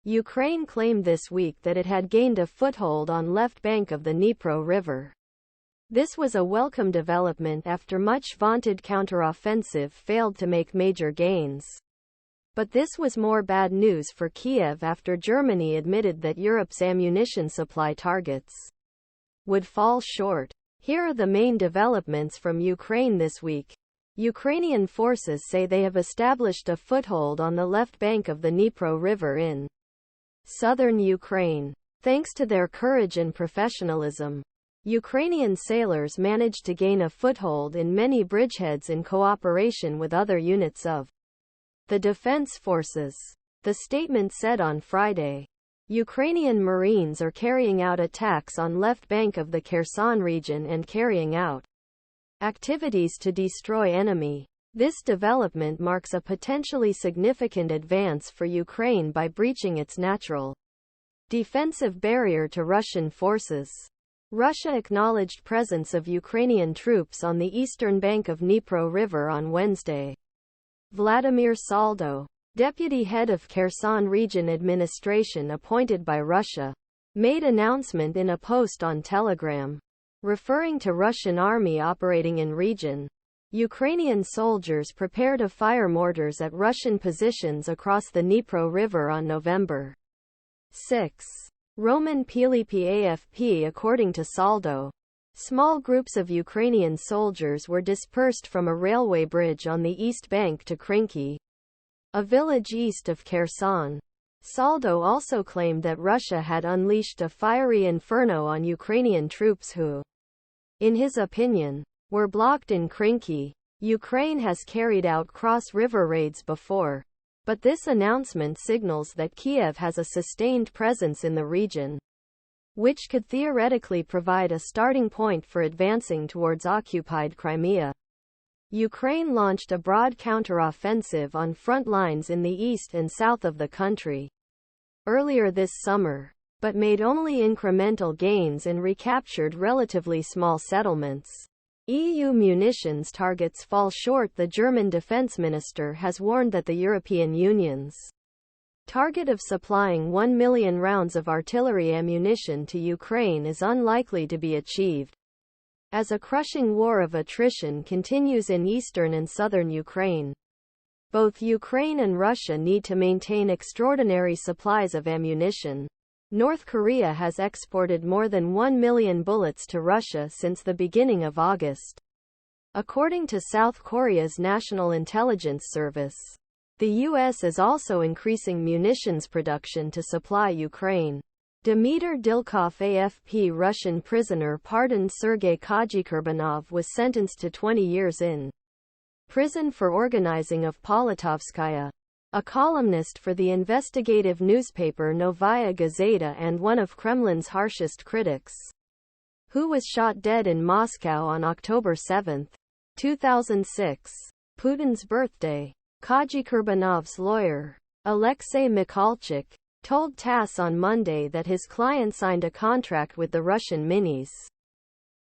Ukraine claimed this week that it had gained a foothold on left bank of the Dnipro River. This was a welcome development after much vaunted counteroffensive failed to make major gains. But this was more bad news for Kiev after Germany admitted that Europe's ammunition supply targets would fall short. Here are the main developments from Ukraine this week. Ukrainian forces say they have established a foothold on the left bank of the Dnipro River in southern Ukraine. Thanks to their courage and professionalism, Ukrainian sailors managed to gain a foothold in many bridgeheads in cooperation with other units of the defense forces. The statement said on Friday. Ukrainian Marines are carrying out attacks on left bank of the Kherson region and carrying out activities to destroy enemy. This development marks a potentially significant advance for Ukraine by breaching its natural defensive barrier to Russian forces. Russia acknowledged presence of Ukrainian troops on the eastern bank of Dnipro River on Wednesday. Vladimir Saldo, deputy head of Kherson Region Administration appointed by Russia, made announcement in a post on Telegram, referring to Russian army operating in region. Ukrainian soldiers prepare to fire mortars at Russian positions across the Dnipro River on November 6. Roman Pilipi AFP. According to Saldo, small groups of Ukrainian soldiers were dispersed from a railway bridge on the east bank to Krinky, a village east of Kherson. Saldo also claimed that Russia had unleashed a fiery inferno on Ukrainian troops who, in his opinion, were blocked in Krinky. Ukraine has carried out cross-river raids before, but this announcement signals that Kiev has a sustained presence in the region, which could theoretically provide a starting point for advancing towards occupied Crimea. Ukraine launched a broad counteroffensive on front lines in the east and south of the country earlier this summer, but made only incremental gains and recaptured relatively small settlements. EU munitions targets fall short. The German defense minister has warned that the European Union's target of supplying 1 million rounds of artillery ammunition to Ukraine is unlikely to be achieved, as a crushing war of attrition continues in eastern and southern Ukraine. Both Ukraine and Russia need to maintain extraordinary supplies of ammunition. North Korea has exported more than 1 million bullets to Russia since the beginning of August, according to South Korea's National Intelligence Service. The U.S. is also increasing munitions production to supply Ukraine. Dmitry Dilkov AFP. Russian prisoner pardoned Sergei Kajikurbanov was sentenced to 20 years in prison for organizing of Politovskaya, a columnist for the investigative newspaper Novaya Gazeta and one of Kremlin's harshest critics, who was shot dead in Moscow on October 7, 2006, Putin's birthday. Kajikurbanov's lawyer, Alexei Mikhalchik, told TASS on Monday that his client signed a contract with the Russian Minis